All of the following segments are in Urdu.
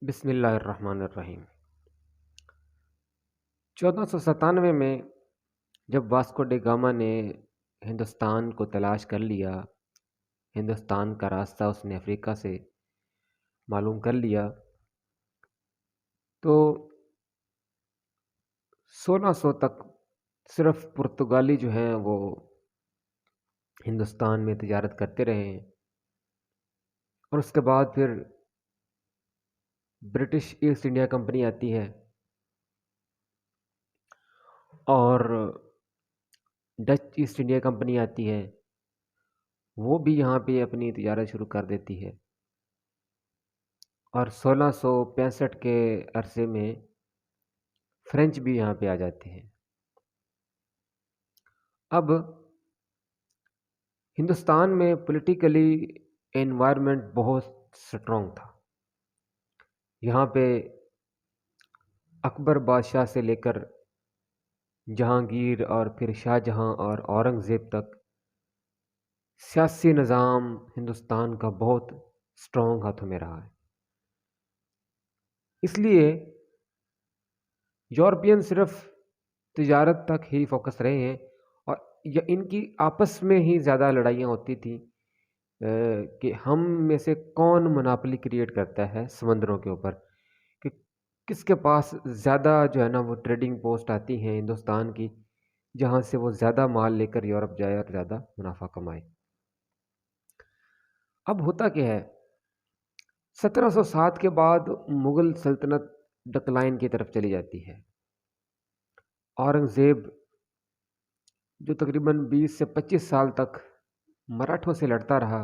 بسم اللہ الرحمن الرحیم۔ 1497 میں جب واسکو ڈے گاما نے ہندوستان کو تلاش کر لیا، ہندوستان کا راستہ اس نے افریقہ سے معلوم کر لیا، تو 1600 تک صرف پرتگالی جو ہیں وہ ہندوستان میں تجارت کرتے رہے ہیں، اور اس کے بعد پھر برٹش ایسٹ انڈیا کمپنی آتی ہے اور ڈچ ایسٹ انڈیا کمپنی آتی ہے، وہ بھی یہاں پہ اپنی تجارت شروع کر دیتی ہے، اور 1665 کے عرصے میں فرینچ بھی یہاں پہ آ جاتے ہیں۔ اب ہندوستان میں پولیٹیکلی انوائرمنٹ بہت سٹرونگ تھا۔ یہاں پہ اکبر بادشاہ سے لے کر جہانگیر اور پھر شاہ جہاں اور اورنگزیب تک سیاسی نظام ہندوستان کا بہت سٹرونگ ہاتھوں میں رہا ہے۔ اس لیے یورپین صرف تجارت تک ہی فوکس رہے ہیں، اور ان کی آپس میں ہی زیادہ لڑائیاں ہوتی تھیں کہ ہم میں سے کون مناپلی کریٹ کرتا ہے سمندروں کے اوپر، کہ کس کے پاس زیادہ جو ہے نا وہ ٹریڈنگ پوسٹ آتی ہیں ہندوستان کی، جہاں سے وہ زیادہ مال لے کر یورپ جائے اور زیادہ منافع کمائے۔ اب ہوتا کیا ہے، 1707 کے بعد مغل سلطنت ڈکلائن کی طرف چلی جاتی ہے۔ اورنگزیب جو تقریباً 20 سے 25 سال تک مراٹھوں سے لڑتا رہا،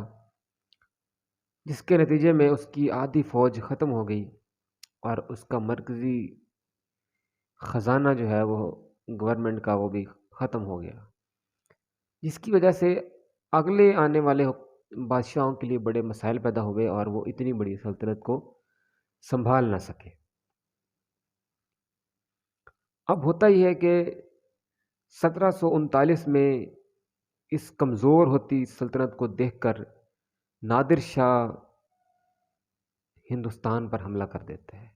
جس کے نتیجے میں اس کی آدھی فوج ختم ہو گئی اور اس کا مرکزی خزانہ جو ہے وہ گورنمنٹ کا وہ بھی ختم ہو گیا، جس کی وجہ سے اگلے آنے والے بادشاہوں کے لیے بڑے مسائل پیدا ہوئے اور وہ اتنی بڑی سلطنت کو سنبھال نہ سکے۔ اب ہوتا یہ ہے کہ 1739 میں اس کمزور ہوتی سلطنت کو دیکھ کر نادر شاہ ہندوستان پر حملہ کر دیتے ہیں۔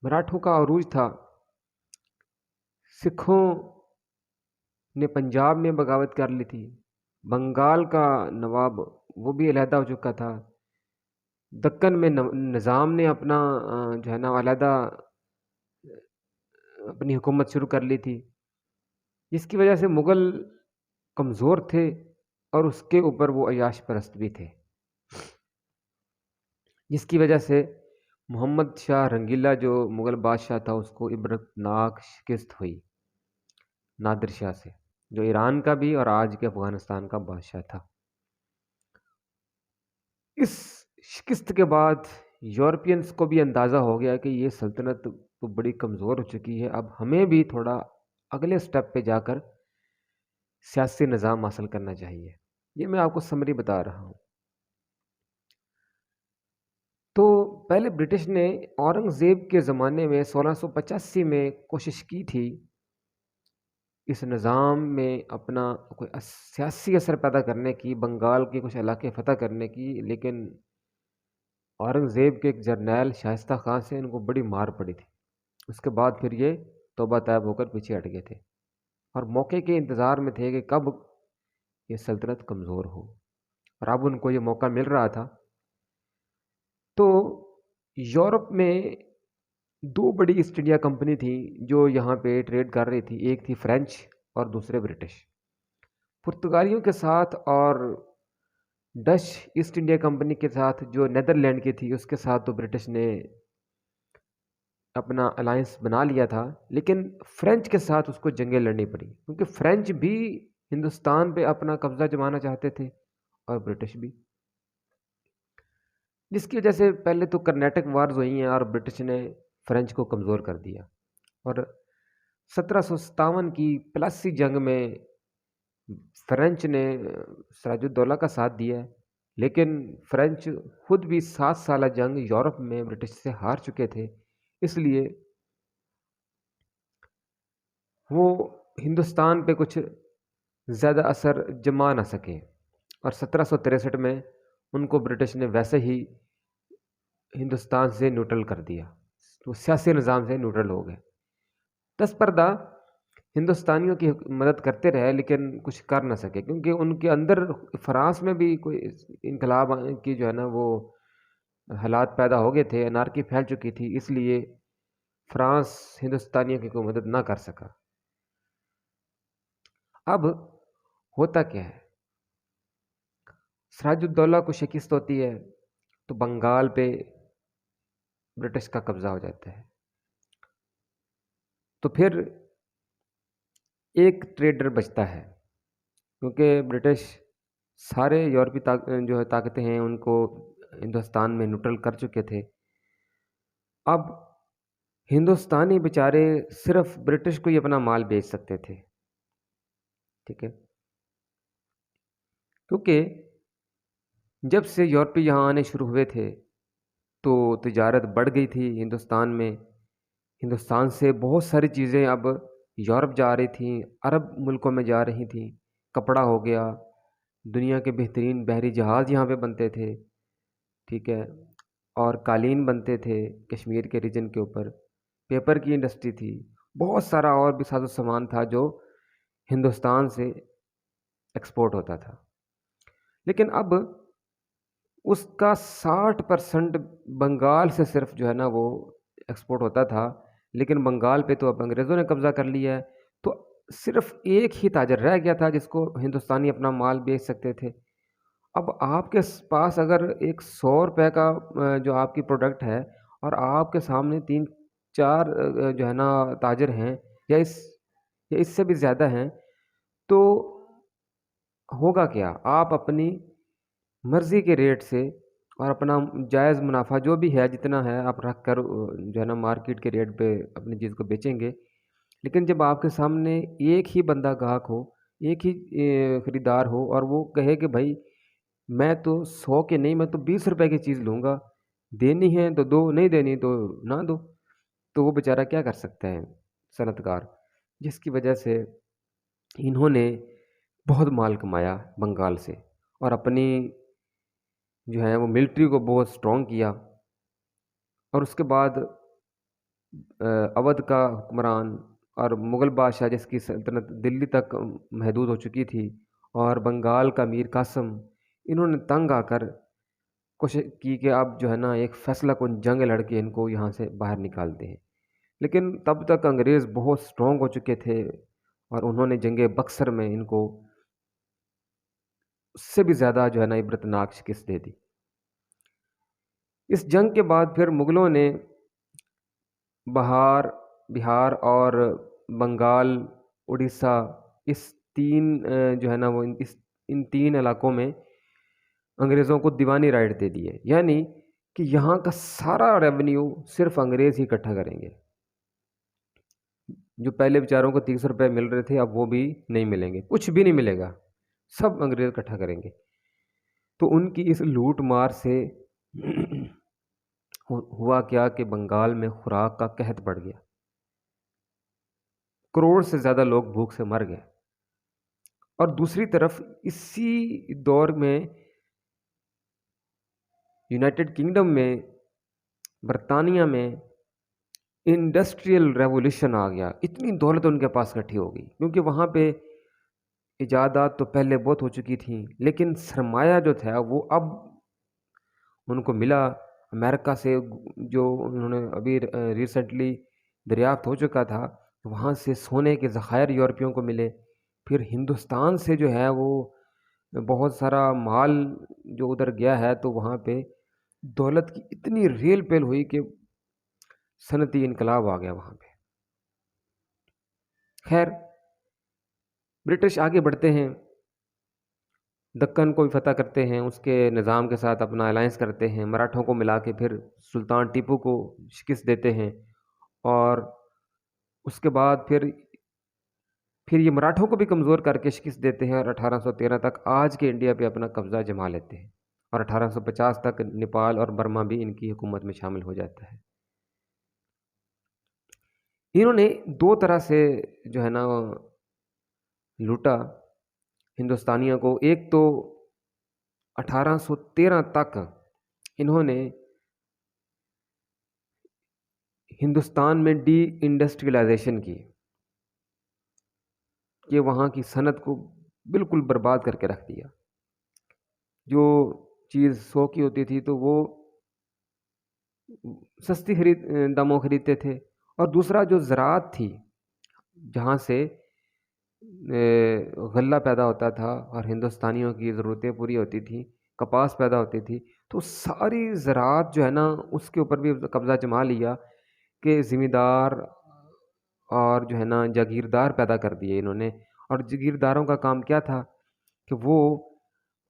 مراٹھوں کا عروج تھا، سکھوں نے پنجاب میں بغاوت کر لی تھی، بنگال کا نواب وہ بھی علیحدہ ہو چکا تھا، دکن میں نظام نے اپنا جو ہے نا علیحدہ اپنی حکومت شروع کر لی تھی، جس کی وجہ سے مغل کمزور تھے اور اس کے اوپر وہ عیاش پرست بھی تھے، جس کی وجہ سے محمد شاہ رنگیلا جو مغل بادشاہ تھا اس کو عبرتناک شکست ہوئی نادر شاہ سے، جو ایران کا بھی اور آج کے افغانستان کا بادشاہ تھا۔ اس شکست کے بعد یورپینز کو بھی اندازہ ہو گیا کہ یہ سلطنت تو بڑی کمزور ہو چکی ہے، اب ہمیں بھی تھوڑا اگلے سٹیپ پہ جا کر سیاسی نظام حاصل کرنا چاہیے۔ یہ میں آپ کو سمری بتا رہا ہوں۔ تو پہلے برٹش نے اورنگزیب کے زمانے میں 1685 میں کوشش کی تھی اس نظام میں اپنا کوئی سیاسی اثر پیدا کرنے کی، بنگال کے کچھ علاقے فتح کرنے کی، لیکن اورنگزیب کے ایک جرنیل شائستہ خان سے ان کو بڑی مار پڑی تھی۔ اس کے بعد پھر یہ توبہ طیب ہو کر پیچھے ہٹ گئے تھے اور موقع کے انتظار میں تھے کہ کب یہ سلطنت کمزور ہو، اور اب ان کو یہ موقع مل رہا تھا۔ تو یورپ میں دو بڑی ایسٹ انڈیا کمپنی تھی جو یہاں پہ ٹریڈ کر رہی تھی، ایک تھی فرینچ اور دوسرے برٹش۔ پرتگالیوں کے ساتھ اور ڈچ ایسٹ انڈیا کمپنی کے ساتھ جو نیدرلینڈ کی تھی اس کے ساتھ تو برٹش نے اپنا الائنس بنا لیا تھا، لیکن فرینچ کے ساتھ اس کو جنگیں لڑنی پڑی، کیونکہ فرینچ بھی ہندوستان پہ اپنا قبضہ جمانا چاہتے تھے اور برٹش بھی، جس کی وجہ سے پہلے تو کرنیٹک وارز ہوئی ہیں اور برٹش نے فرینچ کو کمزور کر دیا، اور 1757 کی پلاسی جنگ میں فرینچ نے سراج الدولہ کا ساتھ دیا، لیکن فرینچ خود بھی 7 سالہ جنگ یورپ میں برٹش سے ہار چکے تھے، اس لیے وہ ہندوستان پہ کچھ زیادہ اثر جما نہ سکے، اور 1763 میں ان کو برٹش نے ویسے ہی ہندوستان سے نیوٹرل کر دیا، وہ سیاسی نظام سے نیوٹرل ہو گئے۔ دس پردہ ہندوستانیوں کی مدد کرتے رہے لیکن کچھ کر نہ سکے، کیونکہ ان کے اندر فرانس میں بھی کوئی انقلاب کی جو ہے نا وہ حالات پیدا ہو گئے تھے، انارکی پھیل چکی تھی، اس لیے فرانس ہندوستانیوں کی کوئی مدد نہ کر سکا۔ اب ہوتا کیا ہے، سراج الدولہ کو شکست ہوتی ہے تو بنگال پہ برٹش کا قبضہ ہو جاتا ہے، تو پھر ایک ٹریڈر بچتا ہے، کیونکہ برٹش سارے یورپی جو ہے طاقتیں ہیں ان کو ہندوستان میں نیوٹرل کر چکے تھے۔ اب ہندوستانی بیچارے صرف برٹش کو ہی اپنا مال بیچ سکتے تھے، ٹھیک ہے، کیونکہ جب سے یورپی یہاں آنے شروع ہوئے تھے تو تجارت بڑھ گئی تھی ہندوستان میں، ہندوستان سے بہت ساری چیزیں اب یورپ جا رہی تھیں، عرب ملکوں میں جا رہی تھیں، کپڑا ہو گیا، دنیا کے بہترین بحری جہاز یہاں پہ بنتے تھے، ٹھیک ہے، اور قالین بنتے تھے کشمیر کے ریجن کے اوپر، پیپر کی انڈسٹری تھی، بہت سارا اور بھی ساز و سامان تھا جو ہندوستان سے ایکسپورٹ ہوتا تھا۔ لیکن اب اس کا 60% بنگال سے صرف جو ہے نا وہ ایکسپورٹ ہوتا تھا، لیکن بنگال پہ تو اب انگریزوں نے قبضہ کر لیا ہے، تو صرف ایک ہی تاجر رہ گیا تھا جس کو ہندوستانی اپنا مال بیچ سکتے تھے۔ اب آپ کے پاس اگر ایک 100 روپے کا جو آپ کی پروڈکٹ ہے اور آپ کے سامنے 3-4 جو ہے نا تاجر ہیں یا اس سے بھی زیادہ ہیں، تو ہوگا کیا؟ آپ اپنی مرضی کے ریٹ سے اور اپنا جائز منافع جو بھی ہے جتنا ہے آپ رکھ کر جو ہے نا مارکیٹ کے ریٹ پہ اپنی چیز کو بیچیں گے، لیکن جب آپ کے سامنے ایک ہی بندہ گاہک ہو، ایک ہی خریدار ہو اور وہ کہے کہ بھائی میں تو 100 کے نہیں، میں تو 20 روپے کی چیز لوں گا، دینی ہے تو دو، نہیں دینی تو نہ دو، تو وہ بیچارہ کیا کر سکتا ہے صنعت کار؟ جس کی وجہ سے انہوں نے بہت مال کمایا بنگال سے اور اپنی جو ہے وہ ملٹری کو بہت سٹرونگ کیا، اور اس کے بعد اودھ کا حکمران اور مغل بادشاہ جس کی سلطنت دلی تک محدود ہو چکی تھی، اور بنگال کا میر قاسم، انہوں نے تنگ آ کر کوشش کی کہ اب جو ہے نا ایک فیصلہ کن جنگ لڑ کے ان کو یہاں سے باہر نکالتے ہیں، لیکن تب تک انگریز بہت سٹرونگ ہو چکے تھے اور انہوں نے جنگ بکسر میں ان کو اس سے بھی زیادہ جو ہے نا عبرتناک شکست دے دی۔ اس جنگ کے بعد پھر مغلوں نے بہار اور بنگال، اڑیسہ، اس تین جو ہے نا وہ ان 3 علاقوں میں انگریزوں کو دیوانی رائٹ دے دیے، یعنی کہ یہاں کا سارا ریونیو صرف انگریز ہی اکٹھا کریں گے۔ جو پہلے بیچاروں کو 30 روپے مل رہے تھے اب وہ بھی نہیں ملیں گے، کچھ بھی نہیں ملے گا، سب انگریز اکٹھا کریں گے۔ تو ان کی اس لوٹ مار سے ہوا کیا کہ بنگال میں خوراک کا قحط بڑھ گیا، کروڑ سے زیادہ لوگ بھوک سے مر گئے۔ اور دوسری طرف اسی دور میں یونائٹڈ کنگڈم میں، برطانیہ میں انڈسٹریل ریولوشن آ گیا، اتنی دولت ان کے پاس اکٹھی ہو گئی، کیونکہ وہاں پہ ایجادات تو پہلے بہت ہو چکی تھیں، لیکن سرمایہ جو تھا وہ اب ان کو ملا امریکہ سے، جو انہوں نے ابھی ریسنٹلی دریافت ہو چکا تھا، وہاں سے سونے کے ذخائر یورپیوں کو ملے، پھر ہندوستان سے جو ہے وہ بہت سارا مال جو ادھر گیا ہے، تو وہاں پہ دولت کی اتنی ریل پیل ہوئی کہ صنعتی انقلاب آ گیا وہاں پہ۔ خیر، برٹش آگے بڑھتے ہیں، دکن کو بھی فتح کرتے ہیں، اس کے نظام کے ساتھ اپنا الائنس کرتے ہیں، مراٹھوں کو ملا کے پھر سلطان ٹیپو کو شکست دیتے ہیں، اور اس کے بعد پھر یہ مراٹھوں کو بھی کمزور کر کے شکست دیتے ہیں، اور 1813 تک آج کے انڈیا پہ اپنا قبضہ جما لیتے ہیں، اور 1850 تک نیپال اور برما بھی ان کی حکومت میں شامل ہو جاتا ہے۔ انہوں نے 2 طرح سے جو ہے نا لوٹا ہندوستانیوں کو، ایک تو 1813 تک انہوں نے ہندوستان میں ڈی انڈسٹریلائزیشن کی، کہ وہاں کی صنعت کو بالکل برباد کر کے رکھ دیا. جو چیز 100 کی ہوتی تھی تو وہ سستی داموں خریدتے تھے. اور دوسرا جو زراعت تھی، جہاں سے غلہ پیدا ہوتا تھا اور ہندوستانیوں کی ضرورتیں پوری ہوتی تھیں، کپاس پیدا ہوتی تھی، تو ساری زراعت جو ہے نا اس کے اوپر بھی قبضہ جما لیا، کہ ذمہ دار اور جو ہے نا جاگیردار پیدا کر دیے انہوں نے. اور جاگیرداروں کا کام کیا تھا کہ وہ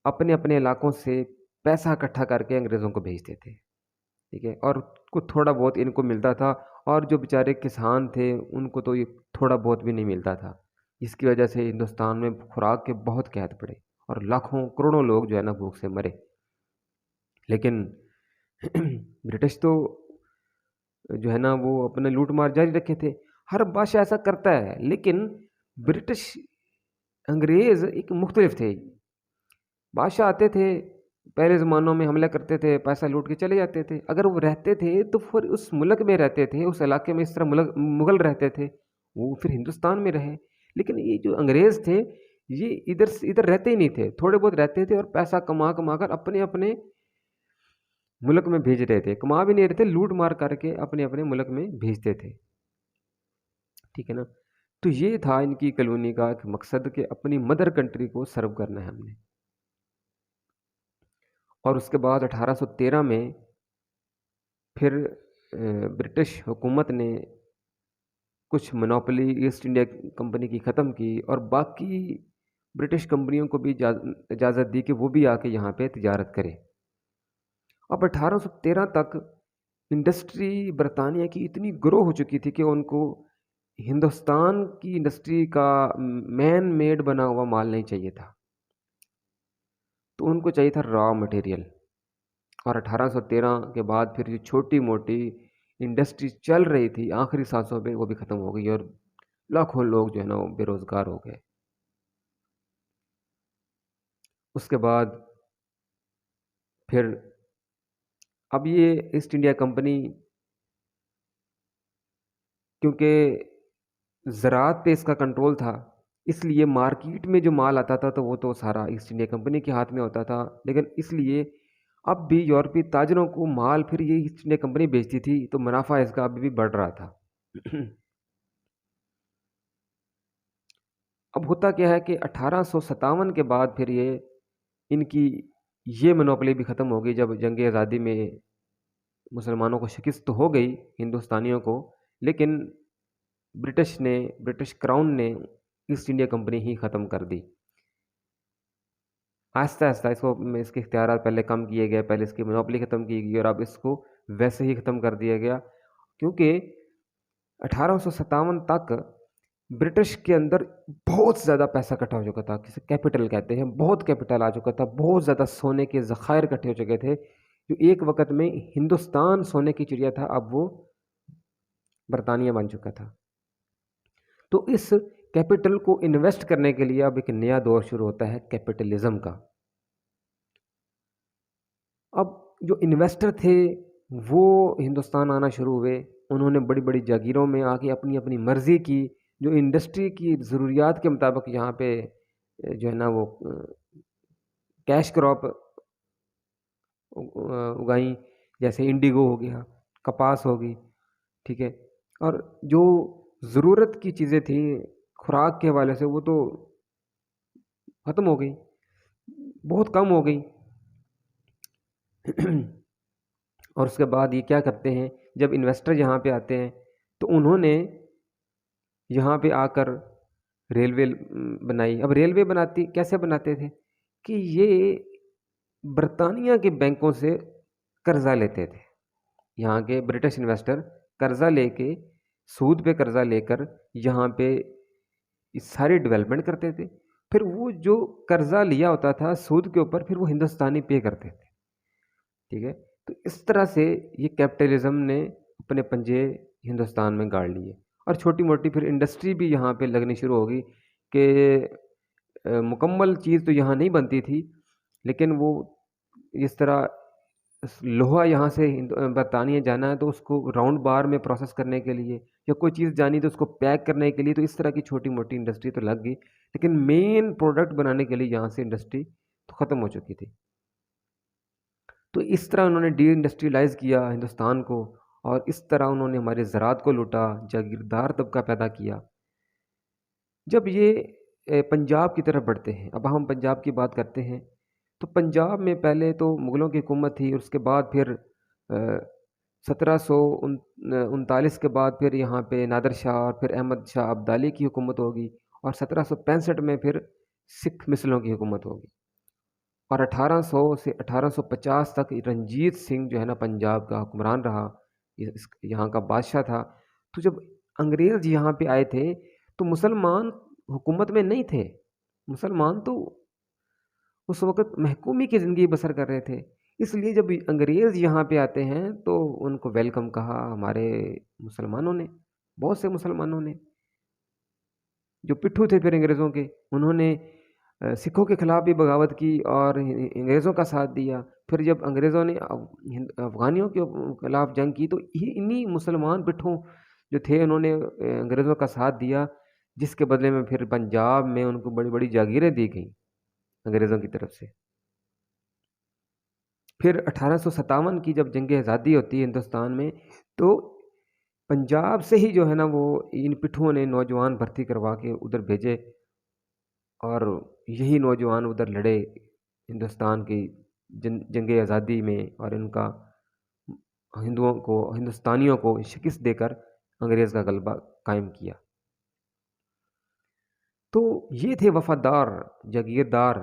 اپنے اپنے علاقوں سے پیسہ اکٹھا کر کے انگریزوں کو بھیجتے تھے، ٹھیک ہے. اور کچھ تھوڑا بہت ان کو ملتا تھا، اور جو بیچارے کسان تھے ان کو تو یہ تھوڑا بہت بھی نہیں ملتا تھا، جس کی وجہ سے ہندوستان میں خوراک کے بہت قحط پڑے اور لاکھوں کروڑوں لوگ جو ہے نا بھوک سے مرے. لیکن برٹش تو جو ہے نا وہ اپنے لوٹ مار جاری رکھے تھے. ہر بادشاہ ایسا کرتا ہے، لیکن برٹش انگریز ایک مختلف تھے. بادشاہ آتے تھے، پہلے زمانوں میں حملہ کرتے تھے، پیسہ لوٹ کے چلے جاتے تھے. اگر وہ رہتے تھے تو پھر اس ملک میں رہتے تھے، اس علاقے میں. اس طرح مغل رہتے تھے، وہ پھر ہندوستان میں رہے. لیکن یہ جو انگریز تھے یہ ادھر رہتے ہی نہیں تھے، تھوڑے بہت رہتے تھے اور پیسہ کما کر اپنے اپنے ملک میں بھیج رہے تھے. کما بھی نہیں رہتے، لوٹ مار کر کے اپنے اپنے ملک میں بھیجتے تھے، ٹھیک ہے نا. تو یہ تھا ان کی کالونی کا ایک مقصد، کہ اپنی مدر کنٹری کو سرو کرنا ہے ہم نے. اور اس کے بعد 1813 میں پھر برٹش حکومت نے کچھ منوپلی ایسٹ انڈیا کمپنی کی ختم کی، اور باقی برٹش کمپنیوں کو بھی اجازت دی کہ وہ بھی آ کے یہاں پہ تجارت کرے. اب 1813 تک انڈسٹری برطانیہ کی اتنی گرو ہو چکی تھی کہ ان کو ہندوستان کی انڈسٹری کا مین میڈ بنا ہوا مال نہیں چاہیے تھا، تو ان کو چاہیے تھا را مٹیریل. اور 1813 کے بعد پھر جو چھوٹی موٹی انڈسٹری چل رہی تھی آخری سانسوں پہ، وہ بھی ختم ہو گئی، اور لاکھوں لوگ جو ہے نا وہ بے روزگار ہو گئے. اس کے بعد پھر اب یہ ایسٹ انڈیا کمپنی، کیونکہ زراعت پہ اس کا کنٹرول تھا، اس لیے مارکیٹ میں جو مال آتا تھا تو وہ تو سارا ایسٹ انڈیا کمپنی کے ہاتھ میں ہوتا تھا. لیکن اس لیے اب بھی یورپی تاجروں کو مال پھر یہ ایسٹ انڈیا کمپنی بیچتی تھی، تو منافع اس کا ابھی بھی بڑھ رہا تھا. اب ہوتا کیا ہے کہ 1857 کے بعد پھر ان کی یہ منوپلی بھی ختم ہو گئی، جب جنگ آزادی میں مسلمانوں کو شکست تو ہو گئی ہندوستانیوں کو، لیکن برٹش کراؤن نے ایسٹ انڈیا کمپنی ہی ختم کر دی. آہستہ آہستہ اس کے اختیارات پہلے کم کیے گئے، پہلے اس کی منوپلی ختم کی گئی، اور اب اس کو ویسے ہی ختم کر دیا گیا. کیونکہ 1857 تک برٹش کے اندر بہت زیادہ پیسہ اکٹھا ہو چکا تھا، کسے کیپٹل کہتے ہیں، بہت کیپٹل آ چکا تھا، بہت زیادہ سونے کے ذخائر اکٹھے ہو چکے تھے. جو ایک وقت میں ہندوستان سونے کی چڑیا تھا، اب وہ برطانیہ بن چکا تھا. تو اس کیپٹل کو انویسٹ کرنے کے لیے اب ایک نیا دور شروع ہوتا ہے کیپٹلزم کا. اب جو انویسٹر تھے وہ ہندوستان آنا شروع ہوئے، انہوں نے بڑی بڑی جاگیروں میں آ کے اپنی اپنی مرضی کی، جو انڈسٹری کی ضروریات کے مطابق یہاں پہ جو ہے نا وہ کیش کراپ اگائیں، جیسے انڈیگو ہو گیا، کپاس ہوگی، ٹھیک ہے. اور جو ضرورت کی چیزیں تھیں خوراک کے حوالے سے وہ تو ختم ہو گئی، بہت کم ہو گئی. اور اس کے بعد یہ کیا کرتے ہیں، جب انویسٹر یہاں پہ آتے ہیں تو انہوں نے یہاں پہ آ کر ریلوے بنائی. اب ریلوے کیسے بناتے تھے کہ یہ برطانیہ کے بینکوں سے قرضہ لیتے تھے. یہاں کے برٹش انویسٹر قرضہ لے کے، سود پہ قرضہ لے کر یہاں پہ ساری ڈیولپمنٹ کرتے تھے. پھر وہ جو قرضہ لیا ہوتا تھا سود کے اوپر، پھر وہ ہندوستانی پے کرتے تھے، ٹھیک ہے. تو اس طرح سے یہ کیپٹلزم نے اپنے پنجے ہندوستان میں گاڑ لیے. اور چھوٹی موٹی پھر انڈسٹری بھی یہاں پہ لگنی شروع ہوگی، کہ مکمل چیز تو یہاں نہیں بنتی تھی، لیکن وہ جس طرح لوہا یہاں سے برطانیہ جانا ہے تو اس کو راؤنڈ بار میں پروسیس کرنے کے لیے، یا کوئی چیز جانی تو اس کو پیک کرنے کے لیے، تو اس طرح کی چھوٹی موٹی انڈسٹری تو لگ گئی، لیکن مین پروڈکٹ بنانے کے لیے یہاں سے انڈسٹری تو ختم ہو چکی تھی۔ تو اس طرح انہوں نے ڈی انڈسٹریلائز کیا ہندوستان کو، اور اس طرح انہوں نے ہمارے زراعت کو لوٹا، جاگیردار طبقہ پیدا کیا۔ جب یہ پنجاب کی طرف بڑھتے ہیں، اب ہم پنجاب کی بات کرتے ہیں، تو پنجاب میں پہلے تو مغلوں کی حکومت تھی، اور اس کے بعد پھر 1739 کے بعد پھر یہاں پہ نادر شاہ اور پھر احمد شاہ ابدالی کی حکومت ہوگی، اور 1765 میں پھر سکھ مسلموں کی حکومت ہوگی، اور 1800 سے 1850 تک رنجیت سنگھ جو ہے نا پنجاب کا حکمران رہا، یہاں کا بادشاہ تھا۔ تو جب انگریز یہاں پہ آئے تھے تو مسلمان حکومت میں نہیں تھے، مسلمان تو اس وقت محکومی کی زندگی بسر کر رہے تھے، اس لیے جب انگریز یہاں پہ آتے ہیں تو ان کو ویلکم کہا ہمارے مسلمانوں نے، بہت سے مسلمانوں نے، جو پٹھو تھے پھر انگریزوں کے، انہوں نے سکھوں کے خلاف بھی بغاوت کی اور انگریزوں کا ساتھ دیا۔ پھر جب انگریزوں نے افغانیوں کے خلاف جنگ کی تو انہی مسلمان پٹھوں جو تھے انہوں نے انگریزوں کا ساتھ دیا، جس کے بدلے میں پھر پنجاب میں ان کو بڑی بڑی جاگیریں دی گئیں انگریزوں کی طرف سے۔ پھر 1857 کی جب جنگ آزادی ہوتی ہے ہندوستان میں، تو پنجاب سے ہی جو ہے نا وہ ان پٹھوں نے نوجوان بھرتی کروا کے ادھر بھیجے، اور یہی نوجوان ادھر لڑے ہندوستان کی جنگ آزادی میں، اور ان کا ہندوستانیوں کو شکست دے کر انگریز کا غلبہ قائم کیا۔ تو یہ تھے وفادار جاگیردار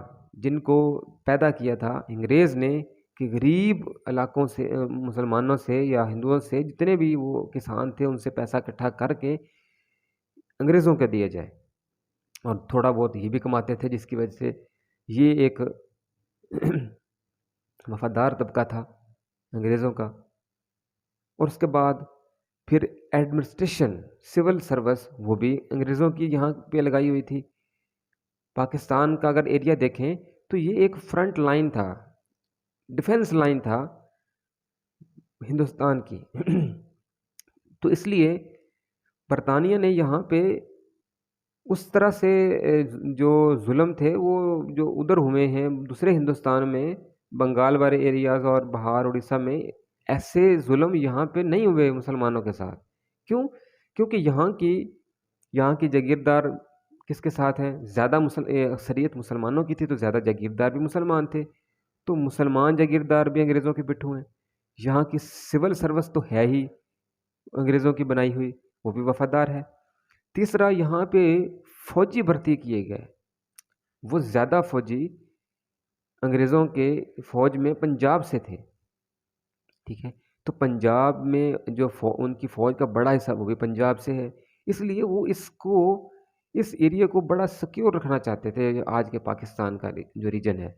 جن کو پیدا کیا تھا انگریز نے، کہ غریب علاقوں سے مسلمانوں سے یا ہندوؤں سے جتنے بھی وہ کسان تھے ان سے پیسہ اکٹھا کر کے انگریزوں کو دیا جائے، اور تھوڑا بہت یہ بھی کماتے تھے، جس کی وجہ سے یہ ایک وفادار طبقہ تھا انگریزوں کا۔ اور اس کے بعد پھر ایڈمنسٹریشن سول سروس وہ بھی انگریزوں کی یہاں پہ لگائی ہوئی تھی۔ پاکستان کا اگر ایریا دیکھیں تو یہ ایک فرنٹ لائن تھا، ڈیفنس لائن تھا ہندوستان کی۔ تو اس لیے برطانیہ نے یہاں پہ اس طرح سے جو ظلم تھے وہ جو ادھر ہوئے ہیں دوسرے ہندوستان میں، بنگال والے ایریاز اور بہار اڑیسہ میں، ایسے ظلم یہاں پہ نہیں ہوئے مسلمانوں کے ساتھ۔ کیوں؟ کیونکہ یہاں کی جاگیردار کس کے ساتھ ہیں؟ زیادہ اکثریت مسلمانوں کی تھی، تو زیادہ جاگیردار بھی مسلمان تھے، تو مسلمان جاگیردار بھی انگریزوں کے پٹھوں ہیں۔ یہاں کی سول سروس تو ہے ہی انگریزوں کی بنائی ہوئی، وہ بھی وفادار ہے۔ تیسرا، یہاں پہ فوجی بھرتی کیے گئے، وہ زیادہ فوجی انگریزوں کے فوج میں پنجاب سے تھے، ٹھیک ہے؟ تو پنجاب میں جو ان کی فوج کا بڑا حصہ وہ بھی پنجاب سے ہے، اس لیے وہ اس ایریا کو بڑا سیکیور رکھنا چاہتے تھے، جو آج کے پاکستان کا جو ریجن ہے،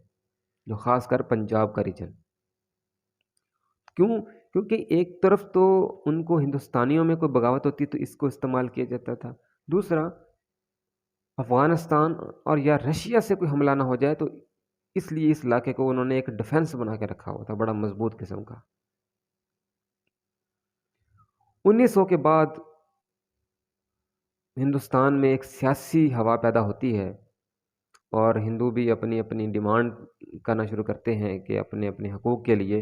جو خاص کر پنجاب کا ریجن۔ کیوں؟ کیونکہ ایک طرف تو ان کو ہندوستانیوں میں کوئی بغاوت ہوتی تو اس کو استعمال کیا جاتا تھا، دوسرا افغانستان اور یا رشیا سے کوئی حملہ نہ ہو جائے، تو اس لیے اس علاقے کو انہوں نے ایک ڈیفنس بنا کے رکھا ہوا تھا، بڑا مضبوط قسم کا۔ 1900 کے بعد ہندوستان میں ایک سیاسی ہوا پیدا ہوتی ہے، اور ہندو بھی اپنی اپنی ڈیمانڈ کرنا شروع کرتے ہیں کہ اپنے اپنے حقوق کے لیے۔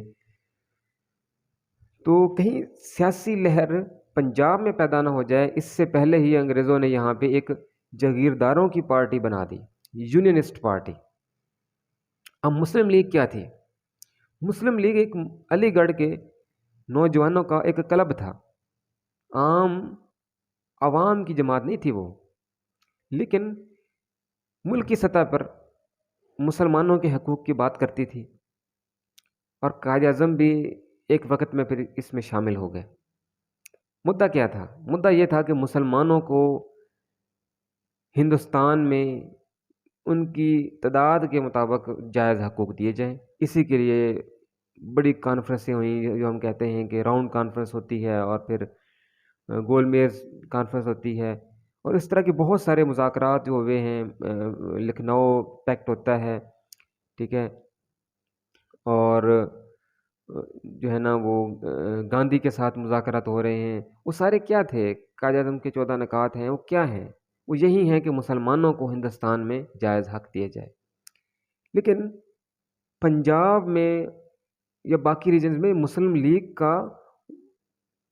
تو کہیں سیاسی لہر پنجاب میں پیدا نہ ہو جائے، اس سے پہلے ہی انگریزوں نے یہاں پہ ایک جاگیرداروں کی پارٹی بنا دی، یونینسٹ پارٹی۔ اب مسلم لیگ کیا تھی؟ مسلم لیگ ایک علی گڑھ کے نوجوانوں کا ایک کلب تھا، عوام کی جماعت نہیں تھی وہ، لیکن ملک کی سطح پر مسلمانوں کے حقوق کی بات کرتی تھی، اور قائد اعظم بھی ایک وقت میں پھر اس میں شامل ہو گئے۔ مدعا کیا تھا؟ مدعا یہ تھا کہ مسلمانوں کو ہندوستان میں ان کی تعداد کے مطابق جائز حقوق دیے جائیں۔ اسی کے لیے بڑی کانفرنسیں ہوئیں، جو ہم کہتے ہیں کہ راؤنڈ کانفرنس ہوتی ہے، اور پھر گول میز کانفرنس ہوتی ہے، اور اس طرح کے بہت سارے مذاکرات جو ہوئے ہیں، لکھنؤ پیکٹ ہوتا ہے، ٹھیک ہے، اور جو ہے نا وہ گاندھی کے ساتھ مذاکرات ہو رہے ہیں، وہ سارے کیا تھے؟ قائد اعظم کے 14 نکات ہیں، وہ کیا ہیں؟ وہ یہی ہیں کہ مسلمانوں کو ہندوستان میں جائز حق دیا جائے۔ لیکن پنجاب میں یا باقی ریجنز میں مسلم لیگ کا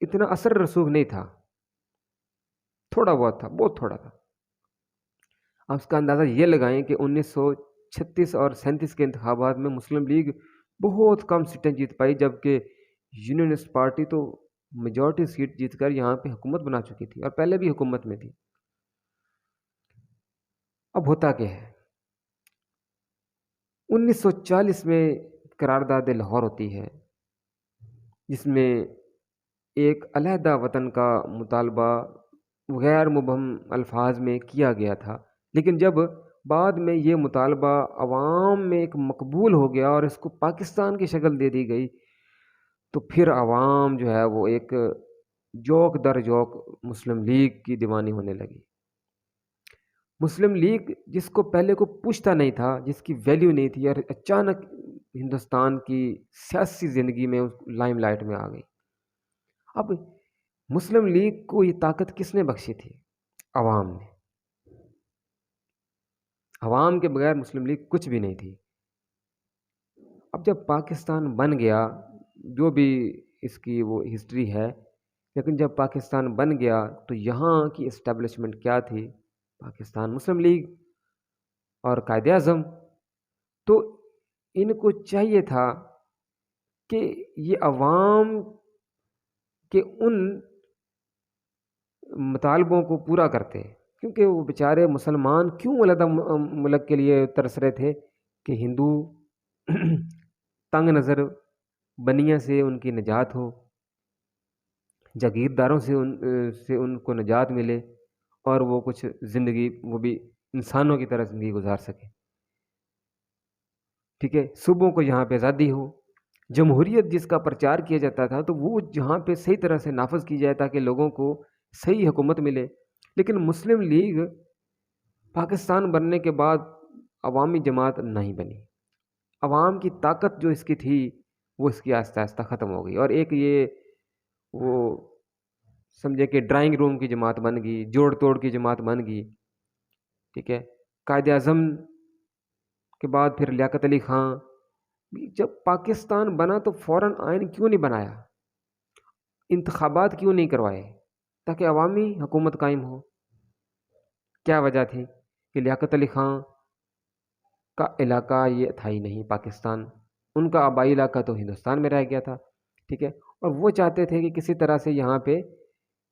اتنا اثر رسوخ نہیں تھا، تھوڑا بہت تھا، بہت تھوڑا تھا۔ آپ اس کا اندازہ یہ لگائیں کہ 1936 اور 37 کے انتخابات میں مسلم لیگ بہت کم سیٹیں جیت پائی، جبکہ یونینسٹ پارٹی تو میجورٹی سیٹ جیت کر یہاں پہ حکومت بنا چکی تھی اور پہلے بھی حکومت میں تھی۔ اب ہوتا کیا ہے؟ 1940 میں قرارداد لاہور ہوتی ہے، جس میں ایک علیحدہ وطن کا مطالبہ غیر مبہم الفاظ میں کیا گیا تھا، لیکن جب بعد میں یہ مطالبہ عوام میں ایک مقبول ہو گیا اور اس کو پاکستان کی شکل دے دی گئی، تو پھر عوام جو ہے وہ ایک جوک در جوک مسلم لیگ کی دیوانی ہونے لگی۔ مسلم لیگ جس کو پہلے کو پوچھتا نہیں تھا، جس کی ویلیو نہیں تھی، اور اچانک ہندوستان کی سیاسی زندگی میں لائم لائٹ میں آ گئی۔ اب مسلم لیگ کو یہ طاقت کس نے بخشی تھی؟ عوام نے۔ عوام کے بغیر مسلم لیگ کچھ بھی نہیں تھی۔ اب جب پاکستان بن گیا، جو بھی اس کی وہ ہسٹری ہے، لیکن جب پاکستان بن گیا تو یہاں کی اسٹیبلشمنٹ کیا تھی؟ پاکستان مسلم لیگ اور قائد اعظم۔ تو ان کو چاہیے تھا کہ یہ عوام کے ان مطالبوں کو پورا کرتے، کیونکہ وہ بیچارے مسلمان کیوں علیحدہ ملک کے لیے ترس رہے تھے کہ ہندو تنگ نظر بنیا سے ان کی نجات ہو، جاگیرداروں سے ان کو نجات ملے، اور وہ کچھ زندگی وہ بھی انسانوں کی طرح زندگی گزار سکے۔ ٹھیک ہے، صوبوں کو یہاں پہ آزادی ہو، جمہوریت جس کا پرچار کیا جاتا تھا تو وہ جہاں پہ صحیح طرح سے نافذ کی جائے تاکہ لوگوں کو صحیح حکومت ملے۔ لیکن مسلم لیگ پاکستان بننے کے بعد عوامی جماعت نہیں بنی۔ عوام کی طاقت جو اس کی تھی وہ اس کی آہستہ آہستہ ختم ہو گئی، اور ایک یہ وہ سمجھے کہ ڈرائنگ روم کی جماعت بن گئی، جوڑ توڑ کی جماعت بن گئی۔ ٹھیک ہے، قائد اعظم کے بعد پھر لیاقت علی خان۔ جب پاکستان بنا تو فوراً آئین کیوں نہیں بنایا؟ انتخابات کیوں نہیں کروائے تاکہ عوامی حکومت قائم ہو؟ کیا وجہ تھی؟ کہ لیاقت علی خان کا علاقہ یہ تھا ہی نہیں پاکستان، ان کا آبائی علاقہ تو ہندوستان میں رہ گیا تھا۔ ٹھیک ہے، اور وہ چاہتے تھے کہ کسی طرح سے یہاں پہ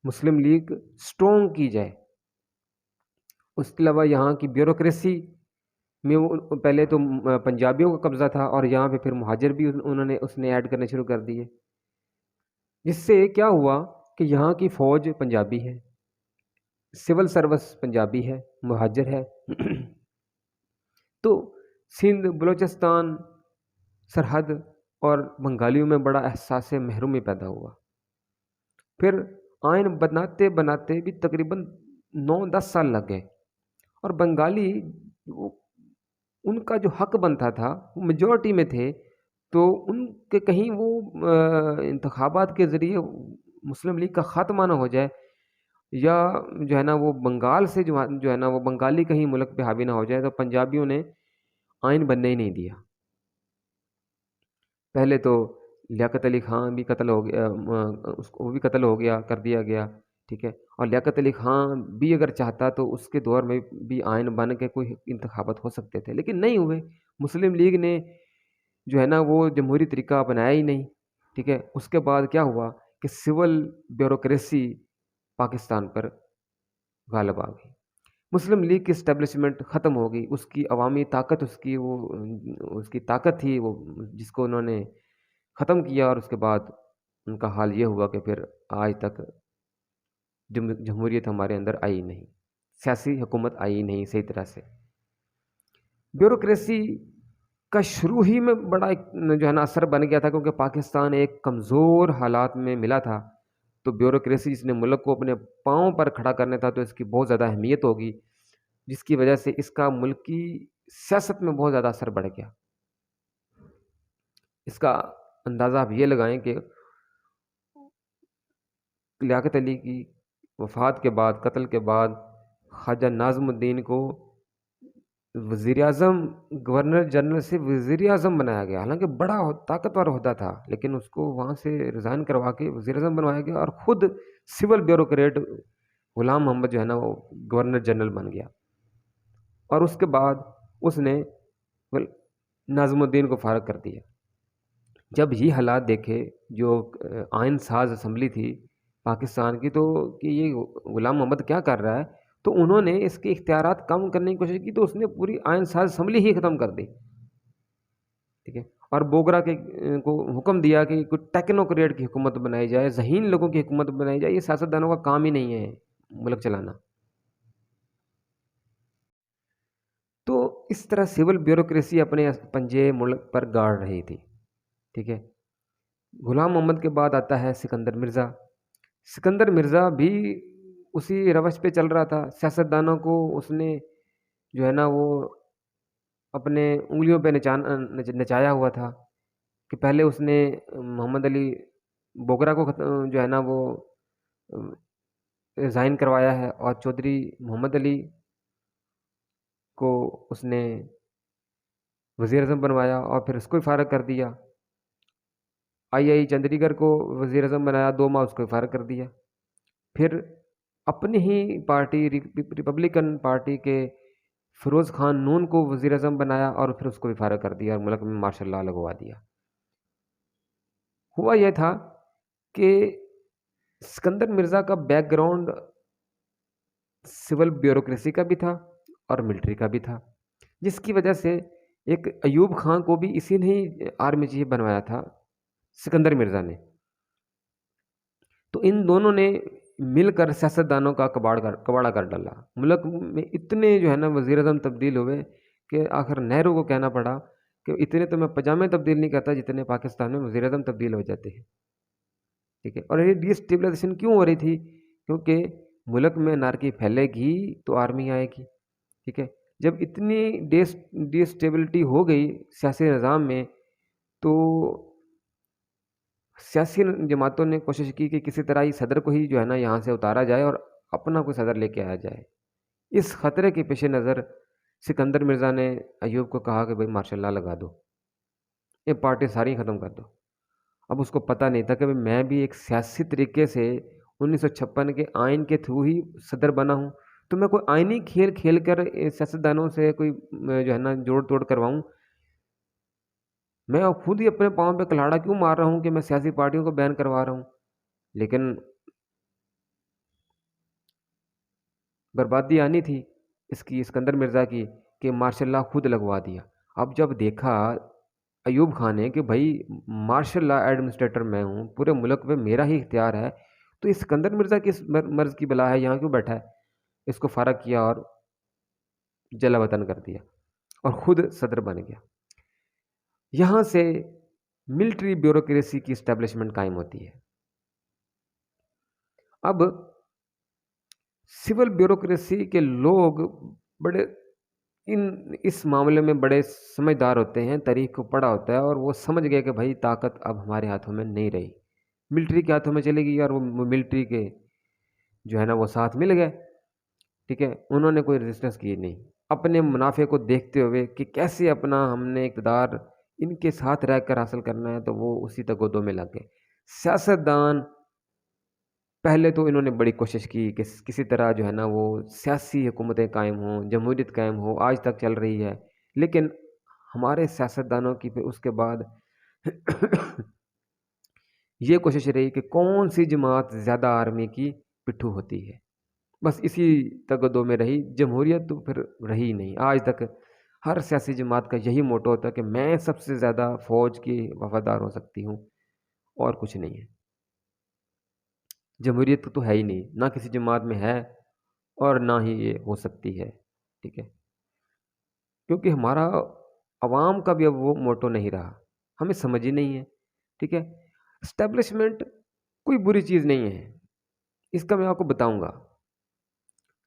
مسلم لیگ سٹرونگ کی جائے۔ اس کے علاوہ یہاں کی بیوروکریسی میں پہلے تو پنجابیوں کا قبضہ تھا، اور یہاں پہ پھر مہاجر بھی اس نے ایڈ کرنے شروع کر دیے، جس سے کیا ہوا کہ یہاں کی فوج پنجابی ہے، سول سروس پنجابی ہے، مہاجر ہے۔ تو سندھ، بلوچستان سرحد اور بنگالیوں میں بڑا احساس محرومی پیدا ہوا۔ پھر آئین بناتے بناتے بھی تقریباً 9-10 سال لگ گئے، اور بنگالی ان کا جو حق بنتا تھا وہ میجورٹی میں تھے، تو ان کے کہیں وہ انتخابات کے ذریعے مسلم لیگ کا خاتمہ نہ ہو جائے، یا جو ہے نا وہ بنگال سے جو ہے نا وہ بنگالی کہیں ملک پہ حاوی نہ ہو جائے، تو پنجابیوں نے آئین بننے ہی نہیں دیا۔ پہلے تو لیاقت علی خان بھی قتل ہو گیا، وہ بھی قتل ہو گیا، کر دیا گیا۔ ٹھیک ہے، اور لیاقت علی خان بھی اگر چاہتا تو اس کے دور میں بھی آئین بن کے کوئی انتخابات ہو سکتے تھے، لیکن نہیں ہوئے۔ مسلم لیگ نے جو ہے نا وہ جمہوری طریقہ اپنایا ہی نہیں۔ ٹھیک ہے، اس کے بعد کیا ہوا کہ سول بیوروکریسی پاکستان پر غالب آ گئی، مسلم لیگ کی اسٹیبلشمنٹ ختم ہو گئی، اس کی عوامی طاقت، اس کی طاقت تھی وہ جس کو انہوں نے ختم کیا، اور اس کے بعد ان کا حال یہ ہوا کہ پھر آج تک جمہوریت ہمارے اندر آئی نہیں، سیاسی حکومت آئی نہیں صحیح طرح سے۔ بیوروکریسی کا شروع ہی میں بڑا ایک جو ہے نا اثر بن گیا تھا، کیونکہ پاکستان ایک کمزور حالات میں ملا تھا، تو بیوروکریسی جس نے ملک کو اپنے پاؤں پر کھڑا کرنا تھا تو اس کی بہت زیادہ اہمیت ہوگی، جس کی وجہ سے اس کا ملکی سیاست میں بہت زیادہ اثر بڑھ گیا۔ اس کا اندازہ آپ یہ لگائیں کہ لیاقت علی کی وفات کے بعد، قتل کے بعد، خواجہ ناظم الدین کو وزیر اعظم، گورنر جنرل سے وزیر اعظم بنایا گیا، حالانکہ بڑا طاقتور عہدہ تھا، لیکن اس کو وہاں سے ریزائن کروا کے وزیر اعظم بنوایا گیا، اور خود سول بیوروکریٹ غلام محمد جو ہے نا وہ گورنر جنرل بن گیا، اور اس کے بعد اس نے ناظم الدین کو فارغ کر دیا۔ جب یہ حالات دیکھے، جو آئین ساز اسمبلی تھی پاکستان کی، تو کہ یہ غلام محمد کیا کر رہا ہے، تو انہوں نے اس کے اختیارات کم کرنے کی کوشش کی، تو اس نے پوری آئین ساز اسمبلی ہی ختم کر دی، ٹھیک ہے، اور بوگرا کے کو حکم دیا کہ کوئی ٹیکنوکریٹ کی حکومت بنائی جائے، ذہین لوگوں کی حکومت بنائی جائے، یہ سیاستدانوں کا کام ہی نہیں ہے ملک چلانا۔ تو اس طرح سول بیوروکریسی اپنے پنجے ملک پر گاڑ رہی تھی، ٹھیک ہے۔ غلام محمد کے بعد آتا ہے سکندر مرزا۔ سکندر مرزا بھی اسی روش پہ چل رہا تھا، سیاستدانوں کو اس نے جو ہے نا وہ اپنے انگلیوں پہ نچایا ہوا تھا، کہ پہلے اس نے محمد علی بوگرا کو جو ہے نا وہ ریزائن کروایا ہے، اور چودھری محمد علی کو اس نے وزیر اعظم بنوایا، اور پھر اس کو ہی فارغ کر دیا۔ آئی چندی گڑھ کو وزیر اعظم بنایا، 2 ماہ اس کو فارغ کر دیا۔ پھر اپنی ہی پارٹی ریپبلکن پارٹی کے فیروز خان نون کو وزیر اعظم بنایا، اور پھر اس کو بھی فارغ کر دیا، اور ملک میں مارشل لا لگوا دیا۔ ہوا یہ تھا کہ سکندر مرزا کا بیک گراؤنڈ سول بیوروکریسی کا بھی تھا اور ملٹری کا بھی تھا، جس کی وجہ سے ایک ایوب خان کو بھی اسی نے آرمی چیف بنوایا تھا، سکندر مرزا نے۔ تو ان دونوں نے مل کر سیاستدانوں کا کباڑا کر ڈالا۔ ملک میں اتنے جو ہے نا وزیر اعظم تبدیل ہوئے کہ آخر نہرو کو کہنا پڑا کہ اتنے تو میں پاجامے تبدیل نہیں کرتا جتنے پاکستان میں وزیر اعظم تبدیل ہو جاتے ہیں، ٹھیک ہے۔ اور یہ ڈی اسٹیبلائزیشن کیوں ہو رہی تھی؟ کیونکہ ملک میں انارکی پھیلے گی تو آرمی آئے گی، ٹھیک ہے۔ جب اتنی ڈی اسٹیبلٹی ہو گئی سیاسی نظام میں، تو سیاسی جماعتوں نے کوشش کی کہ کسی طرح ہی صدر کو ہی جو ہے نا یہاں سے اتارا جائے اور اپنا کوئی صدر لے کے آیا جائے۔ اس خطرے کے پیش نظر سکندر مرزا نے ایوب کو کہا کہ بھائی مارشل لا لگا دو، یہ پارٹی ساری ختم کر دو۔ اب اس کو پتہ نہیں تھا کہ میں بھی ایک سیاسی طریقے سے 1956 کے آئین کے تھرو ہی صدر بنا ہوں، تو میں کوئی آئینی کھیل کھیل کر سیاستدانوں سے کوئی جو ہے نا جوڑ توڑ کرواؤں؟ میں خود ہی اپنے پاؤں پہ کلاڑا کیوں مار رہا ہوں کہ میں سیاسی پارٹیوں کو بین کروا رہا ہوں؟ لیکن بربادی آنی تھی اس کی، سکندر مرزا کی، کہ مارشل لا خود لگوا دیا۔ اب جب دیکھا ایوب خان نے کہ بھائی مارشل لا ایڈمنسٹریٹر میں ہوں، پورے ملک میں میرا ہی اختیار ہے، تو اس سکندر مرزا کس مرض کی بلا ہے، یہاں کیوں بیٹھا ہے؟ اس کو فارغ کیا اور جلا وطن کر دیا، اور خود صدر بن گیا۔ یہاں سے ملٹری بیوروکریسی کی اسٹیبلشمنٹ قائم ہوتی ہے۔ اب سول بیوروکریسی کے لوگ بڑے اس معاملے میں بڑے سمجھدار ہوتے ہیں، تاریخ کو پڑھا ہوتا ہے، اور وہ سمجھ گئے کہ بھائی طاقت اب ہمارے ہاتھوں میں نہیں رہی، ملٹری کے ہاتھوں میں چلے گی، اور وہ ملٹری کے جو ہے نا وہ ساتھ مل گئے، ٹھیک ہے۔ انہوں نے کوئی ریزسٹنس کی نہیں، اپنے منافع کو دیکھتے ہوئے کہ کیسے اپنا ہم نے اقتدار ان کے ساتھ رہ کر حاصل کرنا ہے، تو وہ اسی تگودوں میں لگ گئے۔ سیاستدان پہلے تو انہوں نے بڑی کوشش کی کہ کسی طرح جو ہے نا وہ سیاسی حکومتیں قائم ہوں، جمہوریت قائم ہو، آج تک چل رہی ہے، لیکن ہمارے سیاستدانوں کی پھر اس کے بعد یہ کوشش رہی کہ کون سی جماعت زیادہ آرمی کی پٹھو ہوتی ہے، بس اسی تگدوں میں رہی، جمہوریت تو پھر رہی نہیں۔ آج تک ہر سیاسی جماعت کا یہی موٹو ہوتا ہے کہ میں سب سے زیادہ فوج کی وفادار ہو سکتی ہوں، اور کچھ نہیں ہے۔ جمہوریت تو ہے ہی نہیں، نہ کسی جماعت میں ہے اور نہ ہی یہ ہو سکتی ہے، ٹھیک ہے، کیونکہ ہمارا عوام کا بھی اب وہ موٹو نہیں رہا، ہمیں سمجھ ہی نہیں ہے، ٹھیک ہے۔ اسٹیبلشمنٹ کوئی بری چیز نہیں ہے، اس کا میں آپ کو بتاؤں گا،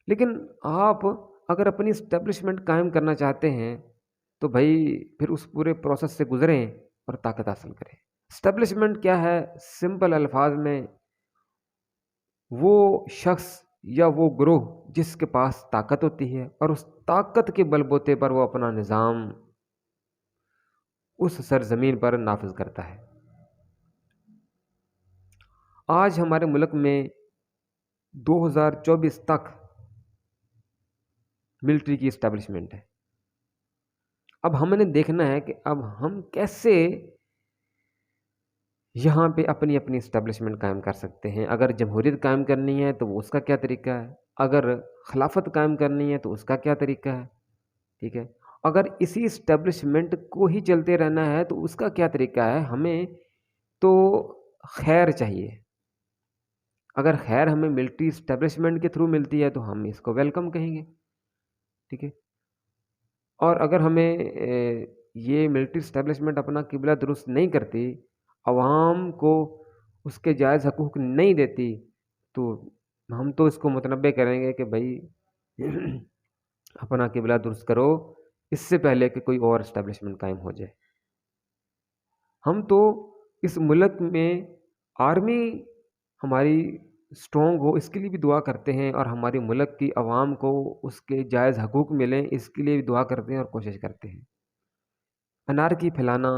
لیکن آپ اگر اپنی اسٹیبلشمنٹ قائم کرنا چاہتے ہیں تو بھائی پھر اس پورے پروسیس سے گزریں، اور طاقت حاصل کرے۔ اسٹیبلشمنٹ کیا ہے؟ سمپل الفاظ میں وہ شخص یا وہ گروہ جس کے پاس طاقت ہوتی ہے اور اس طاقت کے بل بوتے پر وہ اپنا نظام اس سرزمین پر نافذ کرتا ہے۔ آج ہمارے ملک میں 2024 تک ملٹری کی اسٹیبلشمنٹ ہے۔ اب ہم نے دیکھنا ہے کہ اب ہم کیسے یہاں پہ اپنی اپنی اسٹیبلشمنٹ قائم کر سکتے ہیں۔ اگر جمہوریت قائم کرنی ہے تو وہ اس کا کیا طریقہ ہے، اگر خلافت قائم کرنی ہے تو اس کا کیا طریقہ ہے، ٹھیک ہے۔ اگر اسی اسٹیبلشمنٹ کو ہی چلتے رہنا ہے تو اس کا کیا طریقہ ہے۔ ہمیں تو خیر چاہیے، اگر خیر ہمیں ملٹری اسٹیبلشمنٹ کے تھرو ملتی ہے تو ہم اس کو ویلکم کہیں گے، ٹھیک ہے۔ اور اگر ہمیں یہ ملٹری اسٹیبلشمنٹ اپنا قبلہ درست نہیں کرتی، عوام کو اس کے جائز حقوق نہیں دیتی، تو ہم تو اس کو متنبع کریں گے کہ بھائی اپنا قبلہ درست کرو اس سے پہلے کہ کوئی اور اسٹیبلشمنٹ قائم ہو جائے۔ ہم تو اس ملک میں آرمی ہماری اسٹرانگ ہو اس کے لیے بھی دعا کرتے ہیں، اور ہمارے ملک کی عوام کو اس کے جائز حقوق ملیں اس کے لیے بھی دعا کرتے ہیں اور کوشش کرتے ہیں۔ انارکی پھیلانا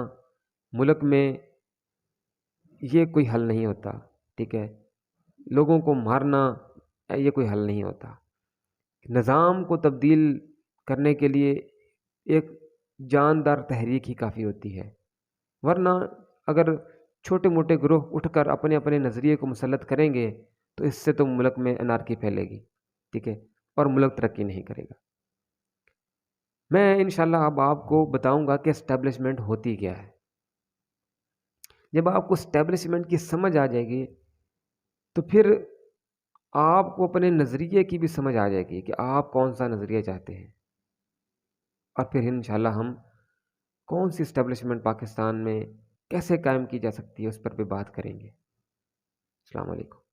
ملک میں یہ کوئی حل نہیں ہوتا، ٹھیک ہے۔ لوگوں کو مارنا یہ کوئی حل نہیں ہوتا۔ نظام کو تبدیل کرنے کے لیے ایک جاندار تحریک ہی کافی ہوتی ہے، ورنہ اگر چھوٹے موٹے گروہ اٹھ کر اپنے اپنے نظریے کو مسلط کریں گے تو اس سے تو ملک میں انارکی پھیلے گی، ٹھیک ہے، اور ملک ترقی نہیں کرے گا۔ میں انشاءاللہ اب آپ کو بتاؤں گا کہ اسٹیبلشمنٹ ہوتی کیا ہے۔ جب آپ کو اسٹیبلشمنٹ کی سمجھ آ جائے گی تو پھر آپ کو اپنے نظریے کی بھی سمجھ آ جائے گی کہ آپ کون سا نظریہ چاہتے ہیں، اور پھر انشاءاللہ ہم کون سی اسٹیبلشمنٹ پاکستان میں کیسے قائم کی جا سکتی ہے اس پر بھی بات کریں گے۔ السلام علیکم۔